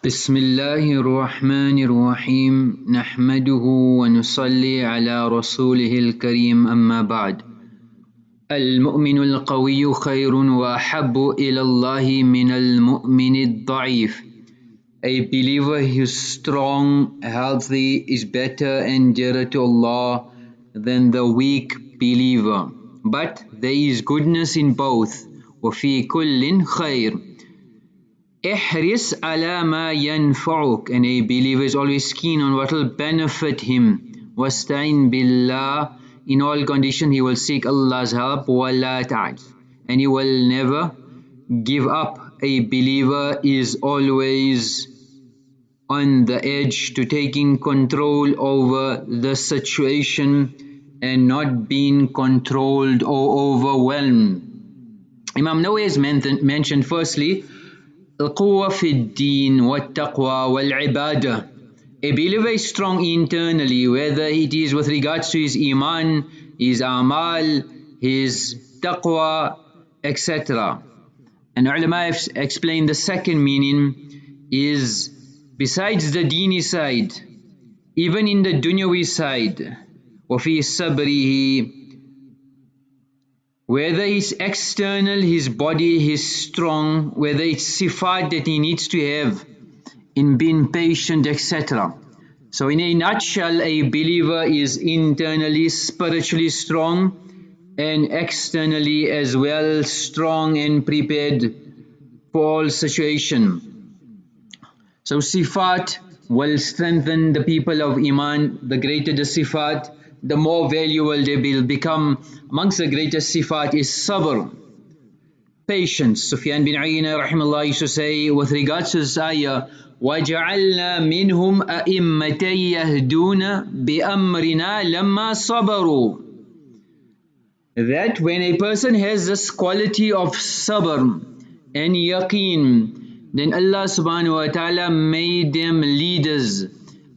بسم الله الرحمن الرحيم نحمده ونصلي على رسوله الكريم أما بعد المؤمن القوي خير وأحب إلى الله من المؤمن الضعيف. A believer who is strong, healthy is better and dearer to Allah than the weak believer. But there is goodness in both. وفي كل خير. احرص على ما ينفعك, and a believer is always keen on what will benefit him. واستعن بالله, in all conditions he will seek Allah's help. ولا تعجز, and he will never give up. A believer is always on the edge to taking control over the situation and not being controlled or overwhelmed. Imam Nawawi has mentioned firstly القوة في الدين والتقوى والعبادة. A believer is strong internally, whether it is with regards to his iman, his amal, his taqwa, etc. And ulama have explained the second meaning is besides the dini side, even in the dunyawi side, وفي صبره, whether it's external, his body, he's strong, whether it's sifat that he needs to have in being patient, etc. So in a nutshell, a believer is internally, spiritually strong, and externally as well strong and prepared for all situation. So sifat will strengthen the people of iman. The greater the sifat, the more valuable they will become. Amongst the greatest sifat is sabr, patience. Sufyan ibn Uyayna rahimahullah used to say with regards to this ayah, وَجَعَلْنَا مِنْهُمْ أَئِمَّةً يَهْدُونَ بِأَمْرِنَا لَمَّا صَبَرُوا. That when a person has this quality of sabr and yaqeen, then Allah subhanahu wa ta'ala made them leaders.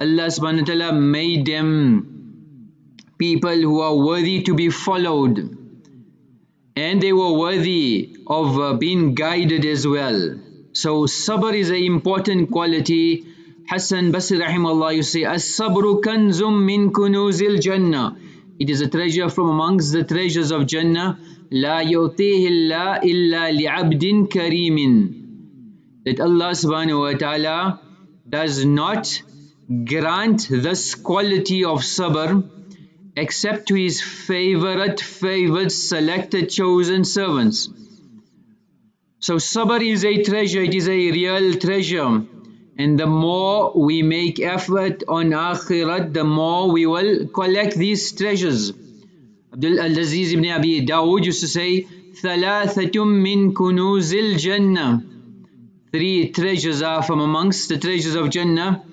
Allah subhanahu wa ta'ala made them people who are worthy to be followed, and they were worthy of being guided as well. So sabr is an important quality. Hasan Basry rahimahullah used to say, as-sabru kanzum min kunuzil jannah. It is a treasure from amongst the treasures of Jannah. La yu'tihi Allah illa li'abdin karimin. That Allah subhanahu wa ta'ala does not grant this quality of sabr except to his favored, selected, chosen servants. So sabr is a treasure, it is a real treasure. And the more we make effort on akhirat, the more we will collect these treasures. Abdul Aziz ibn Dawood used to say, ثَلَاثَةٌ مِّن كُنُوزِ الْجَنَّةِ. Three treasures are from amongst the treasures of Jannah.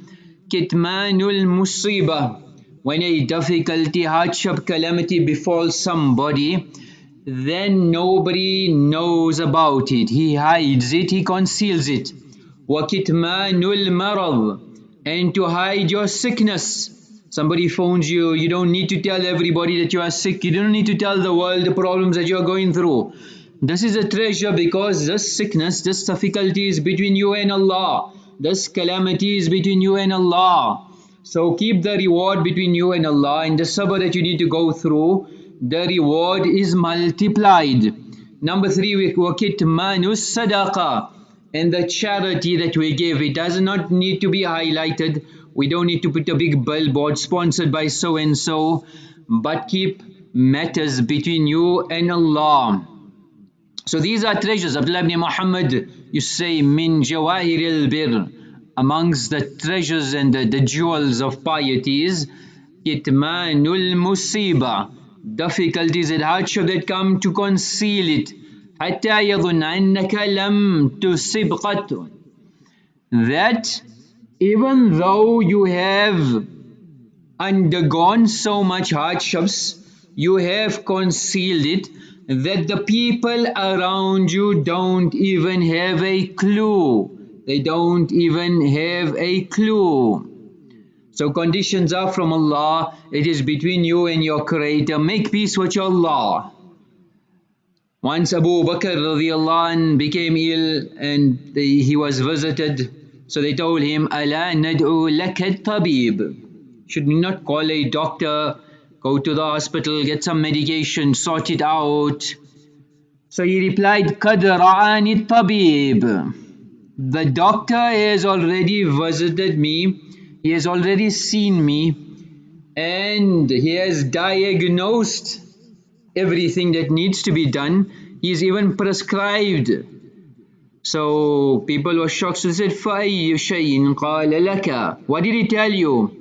كِتْمَانُ الْمُصِيبَةِ. When a difficulty, hardship, calamity befalls somebody, then nobody knows about it. He hides it, he conceals it. وَكِتْمَانُ الْمَرَضِ. And to hide your sickness. Somebody phones you, you don't need to tell everybody that you are sick. You don't need to tell the world the problems that you are going through. This is a treasure because this sickness, this difficulty is between you and Allah. This calamity is between you and Allah. So keep the reward between you and Allah, and the sabr that you need to go through, the reward is multiplied. Number 3, وَكِتْمَانُ الصَّدَقَةِ. And the charity that we give, it does not need to be highlighted. We don't need to put a big billboard sponsored by so and so, but keep matters between you and Allah. So these are treasures. Abdul ibn Muhammad, you say, min jawahir al-bir. Amongst the treasures and the jewels of piety is kitmanul musiba, difficulties and hardship that come to conceal it. Hatta yadhunna annaka lam tusib qat. That even though you have undergone so much hardships, you have concealed it, that the people around you don't even have a clue. They don't even have a clue. So conditions are from Allah. It is between you and your Creator. Make peace with your Allah. Once Abu Bakr radiallahu anh became ill and he was visited So they told him, أَلَا نَدْعُو لَكَ الطَّبِيبِ. Should we not call a doctor, go to the hospital, get some medication, sort it out? So he replied, قَدْ رَعَانِ الطَّبِيبِ. The doctor has already visited me, he has already seen me, and he has diagnosed everything that needs to be done. He is even prescribed. So people were shocked. So they said, فَأَيُّ شَيْءٍ قَالَ لَكَ. What did he tell you?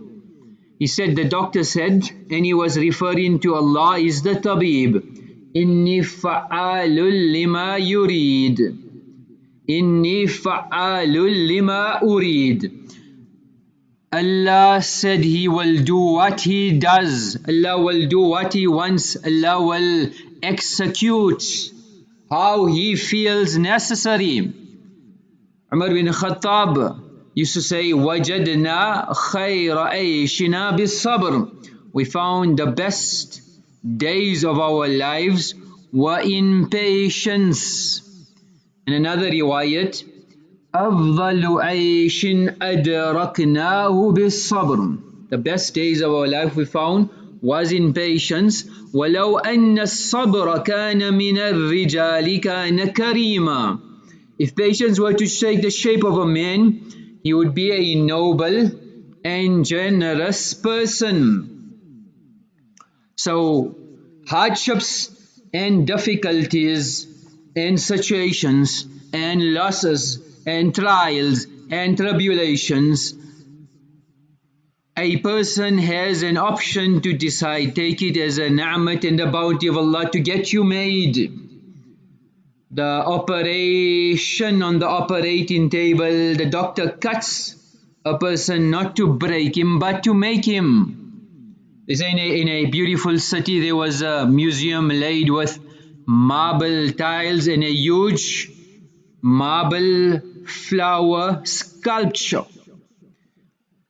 He said, the doctor said, and he was referring to Allah, is the tabib. إِنِّي فَعَالٌ لِمَا يُرِيد. إِنِّي فَعَالٌ لِمَا أُرِيد. Allah said He will do what He does. Allah will do what He wants. Allah will execute how He feels necessary. Umar bin Khattab used to say, وَجَدْنَا خَيْرَ عَيْشِنَا بِالصَّبْرِ. We found the best days of our lives were in patience. In another riwayat, أَفْضَلُ عَيْشٍ أَدْرَكْنَاهُ بِالصَّبْرِ. The best days of our life we found was in patience. وَلَوْ أَنَّ الصَّبْرَ كَانَ مِنَ الرِّجَالِ كَانَ كَرِيمًا. If patience were to take the shape of a man, he would be a noble and generous person. So hardships and difficulties and situations and losses and trials and tribulations, a person has an option to decide, take it as a ni'mat and the bounty of Allah to get you made. The operation on the operating table, the doctor cuts a person not to break him but to make him. They say in a beautiful city there was a museum laid with marble tiles and a huge marble flower sculpture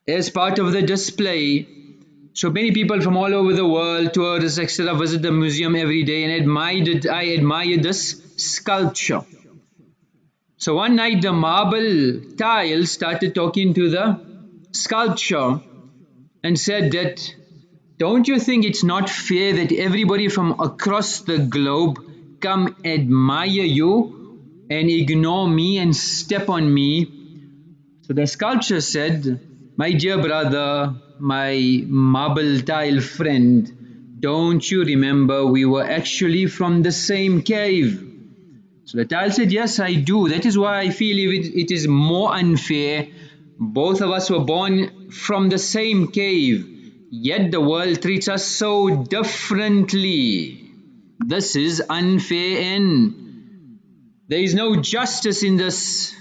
as part of the display. So many people from all over the world, tourists, etc., visit the museum every day and I admired this sculpture. So one night the marble tiles started talking to the sculpture and said that, don't you think it's not fair that everybody from across the globe come admire you and ignore me and step on me? So the sculpture said, my dear brother, my marble tile friend, don't you remember we were actually from the same cave? So the tile said, yes, I do. That is why I feel it is more unfair. Both of us were born from the same cave, yet the world treats us so differently. This is unfair and there is no justice in this.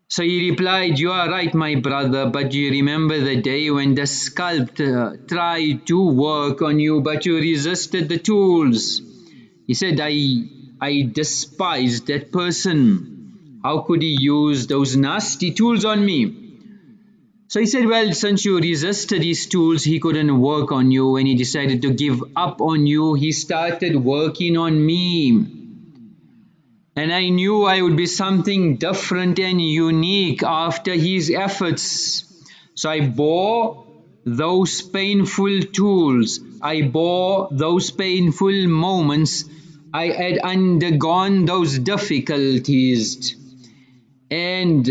So he replied, you are right, my brother, but do you remember the day when the sculptor tried to work on you but you resisted the tools? He said, I despised that person. How could he use those nasty tools on me? So he said, well, since you resisted his tools, he couldn't work on you. When he decided to give up on you, he started working on me. And I knew I would be something different and unique after his efforts. So I bore those painful tools. I bore those painful moments. I had undergone those difficulties. And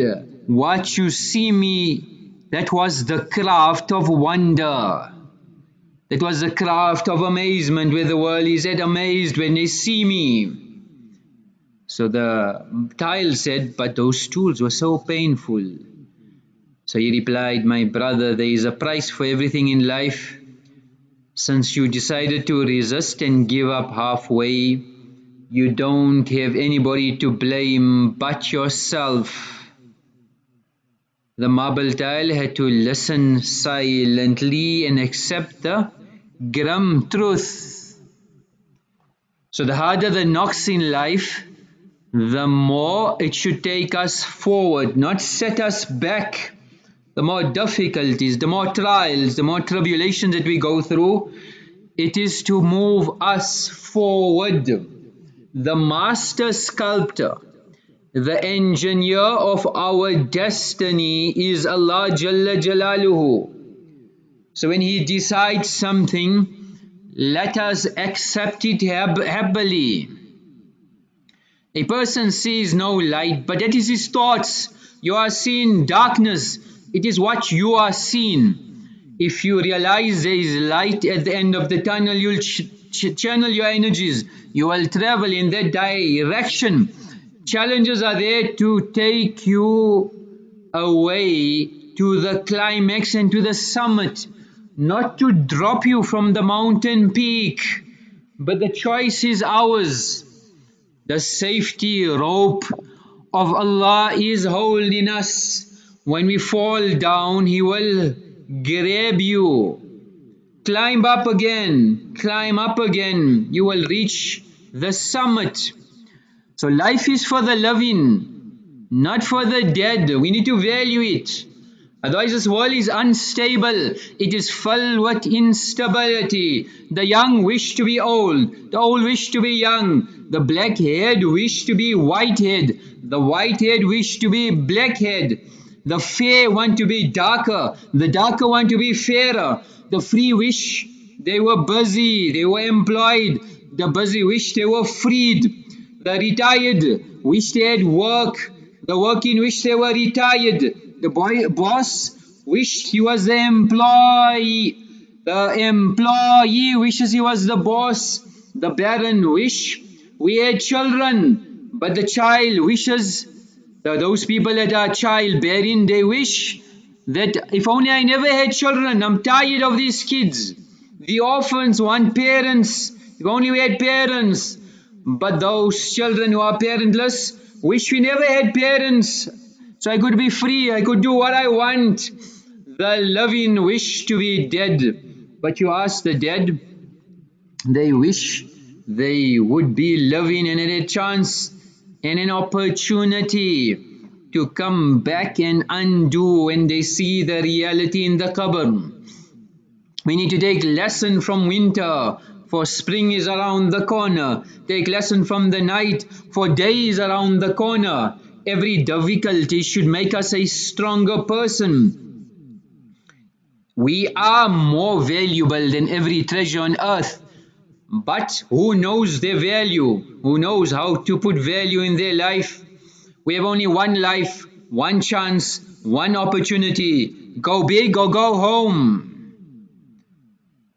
what you see me, that was the craft of wonder. That was the craft of amazement, where the world is at amazed when they see me. So the tile said, but those tools were so painful. So he replied, my brother, there is a price for everything in life. Since you decided to resist and give up halfway, you don't have anybody to blame but yourself. The marble tile had to listen silently and accept the grim truth. So the harder the knocks in life, the more it should take us forward, not set us back. The more difficulties, the more trials, the more tribulations that we go through, it is to move us forward. The master sculptor The engineer of our destiny is Allah Jalla Jalaluhu. So when He decides something, let us accept it happily. A person sees no light, but that is his thoughts. You are seeing darkness. It is what you are seeing. If you realize there is light at the end of the tunnel, you'll channel your energies. You will travel in that direction. Challenges are there to take you away to the climax and to the summit, not to drop you from the mountain peak. But the choice is ours. The safety rope of Allah is holding us. When we fall down, He will grab you. Climb up again, climb up again. You will reach the summit. So life is for the living, not for the dead. We need to value it. Otherwise this world is unstable. It is filled with instability. The young wish to be old. The old wish to be young. The black-haired wish to be white-haired. The white-haired wish to be black-haired. The fair want to be darker. The darker want to be fairer. The free wish they were busy. They were employed. The busy wish they were freed. The retired wish they had work. The working wish they were retired. The boss wished he was the employee. The employee wishes he was the boss. The barren wish we had children. But the child wishes, those people that are childbearing, they wish that if only I never had children. I'm tired of these kids. The orphans want parents. If only we had parents. But those children who are parentless wish we never had parents. So I could be free, I could do what I want. The living wish to be dead. But you ask the dead, they wish they would be living and had a chance and an opportunity to come back and undo when they see the reality in the qabr. We need to take lesson from winter, for spring is around the corner. Take lesson from the night, for day is around the corner. Every difficulty should make us a stronger person. We are more valuable than every treasure on earth. But who knows their value? Who knows how to put value in their life? We have only one life, one chance, one opportunity. Go big or go home.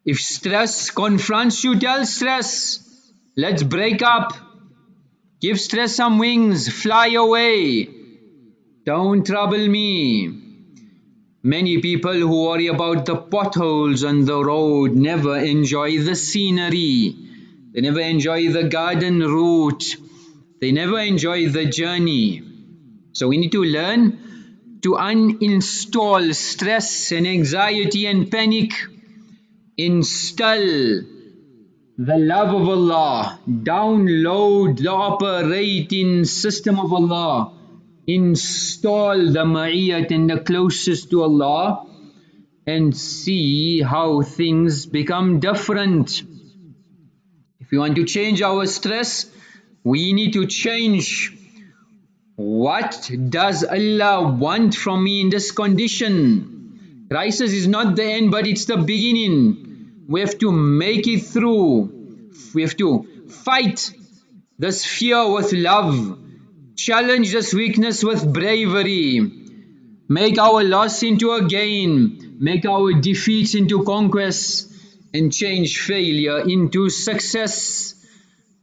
If stress confronts you, tell stress, let's break up. Give stress some wings, fly away. Don't trouble me. Many people who worry about the potholes on the road never enjoy the scenery. They never enjoy the garden route. They never enjoy the journey. So we need to learn to uninstall stress and anxiety and panic. Install the love of Allah. Download the operating system of Allah. Install the ma'iyyat and the closest to Allah, and see how things become different. If we want to change our stress, we need to change. What does Allah want from me in this condition? Crisis is not the end, but it's the beginning. We have to make it through. We have to fight this fear with love. Challenge this weakness with bravery. Make our loss into a gain. Make our defeats into conquests. And change failure into success.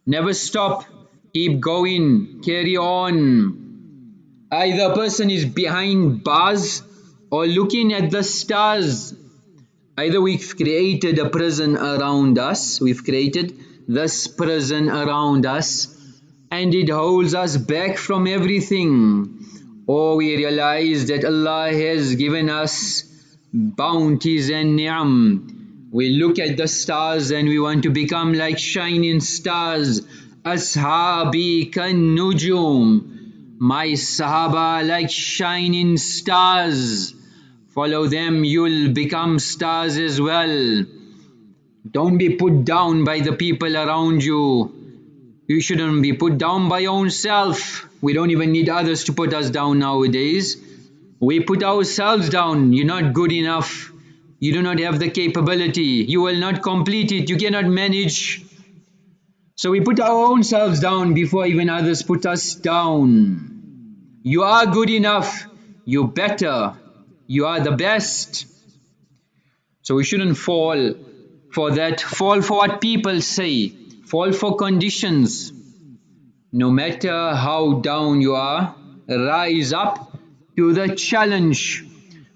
Never stop. Keep going. Carry on. Either a person is behind bars or looking at the stars. Either we've created a prison around us. We've created this prison around us, and it holds us back from everything. Or we realize that Allah has given us bounties and ni'am. We look at the stars and we want to become like shining stars. Ashabi kan nujum. My Sahaba like shining stars. Follow them, you'll become stars as well. Don't be put down by the people around you. You shouldn't be put down by your own self. We don't even need others to put us down nowadays. We put ourselves down. You're not good enough. You do not have the capability. You will not complete it. You cannot manage. So we put our own selves down before even others put us down. You are good enough. You're better. You are the best. So we shouldn't fall for that. Fall for what people say. Fall for conditions. No matter how down you are, rise up to the challenge.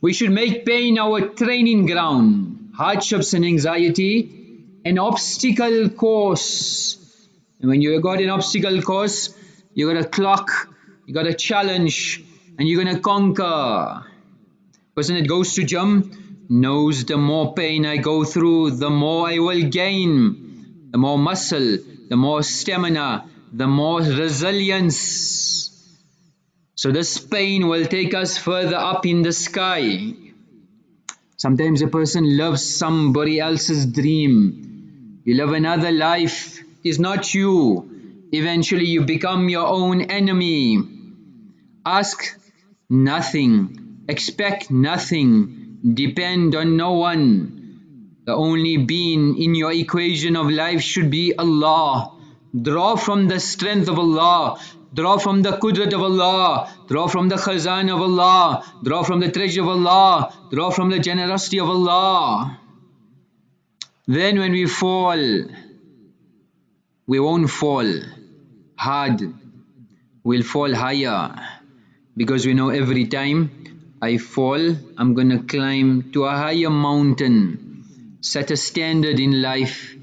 We should make pain our training ground. Hardships and anxiety, an obstacle course. And when you got an obstacle course, you got a clock, you got a challenge, and you're gonna conquer. Person that goes to gym knows the more pain I go through, the more I will gain. The more muscle, the more stamina, the more resilience. So this pain will take us further up in the sky. Sometimes a person loves somebody else's dream. You live another life. It is not you. Eventually you become your own enemy. Ask nothing. Expect nothing. Depend on no one. The only being in your equation of life should be Allah. Draw from the strength of Allah. Draw from the qudrat of Allah. Draw from the khazan of Allah. Draw from the treasure of Allah. Draw from the generosity of Allah. Then when we fall, we won't fall hard. We'll fall higher. Because we know every time I fall, I'm going to climb to a higher mountain. Set a standard in life.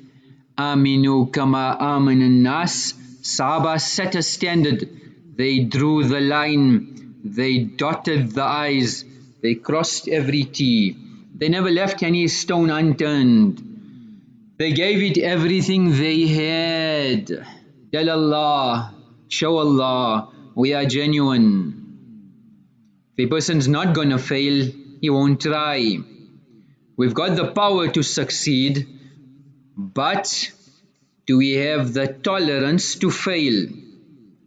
Aminu kama amanan nas. Sahaba set a standard. They drew the line. They dotted the I's. They crossed every T. They never left any stone unturned. They gave it everything they had. Tell Allah, show Allah, we are genuine. If a person's not gonna fail, he won't try. We've got the power to succeed, but do we have the tolerance to fail?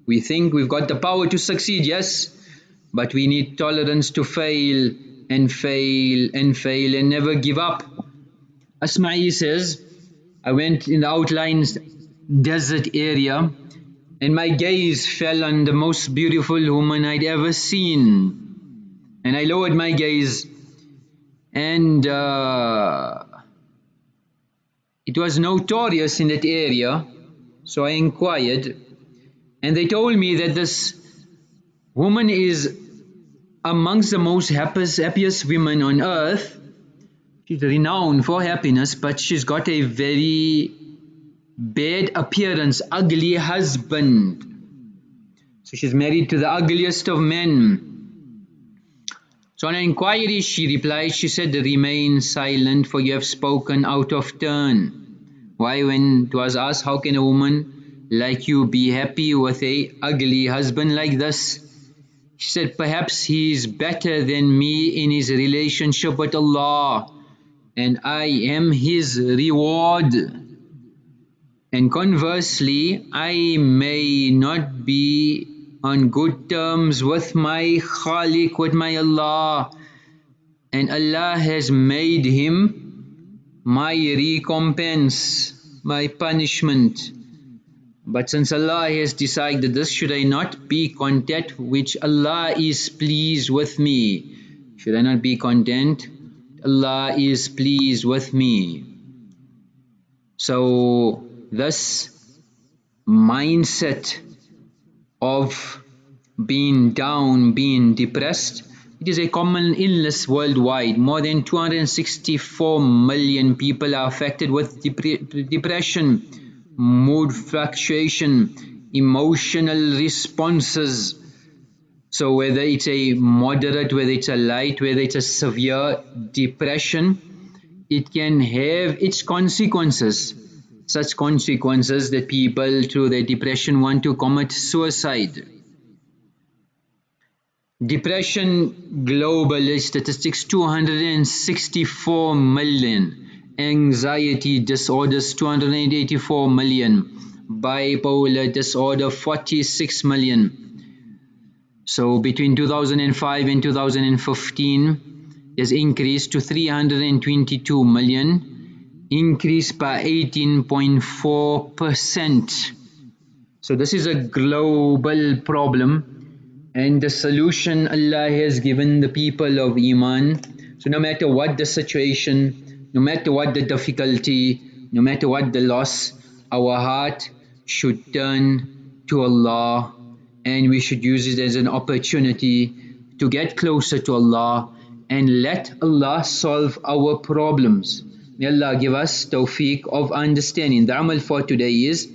We think we've got the power to succeed, yes, but we need tolerance to fail and fail and fail and never give up. Asma'i says, I went in the outlines desert area and my gaze fell on the most beautiful woman I'd ever seen. And I lowered my gaze and it was notorious in that area, so I inquired and they told me that this woman is amongst the most happiest women on earth. She's renowned for happiness, but she's got a very bad appearance, ugly husband. So she's married to the ugliest of men. So on an inquiry she replied, she said, remain silent for you have spoken out of turn. Why, when it was asked, how can a woman like you be happy with a ugly husband like this? She said, perhaps he is better than me in his relationship with Allah, and I am his reward. And conversely, I may not be on good terms with my Khaliq, with my Allah, and Allah has made him my recompense, my punishment. But since Allah has decided this, should I not be content which Allah is pleased with me? Should I not be content? Allah is pleased with me. So this mindset of being down, being depressed, it is a common illness worldwide. More than 264 million people are affected with depression, mood fluctuation, emotional responses. So whether it's a moderate, whether it's a light, whether it's a severe depression, it can have its consequences. Such consequences that people through their depression want to commit suicide. Depression, global statistics, 264 million. Anxiety disorders, 284 million. bipolar disorder 46 million. So between 2005 and 2015 has increased to 322 million, increased by 18.4%. So this is a global problem, and the solution Allah has given the people of Iman. So no matter what the situation, no matter what the difficulty, no matter what the loss, our heart should turn to Allah, and we should use it as an opportunity to get closer to Allah and let Allah solve our problems. May Allah give us tawfiq of understanding. The amal for today is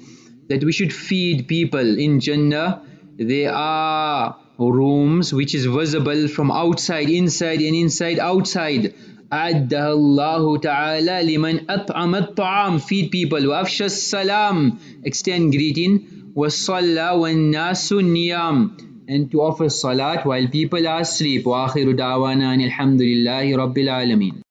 that we should feed people in Jannah. There are rooms which is visible from outside, inside, and inside, outside. أعدها الله تعالى لمن أطعم الطعام. Feed people. وأفشى السلام. Extend greeting. وصلى والناس النيام. And to offer salat while people are asleep. وآخر دعوانا أن الحمد لله رب العالمين.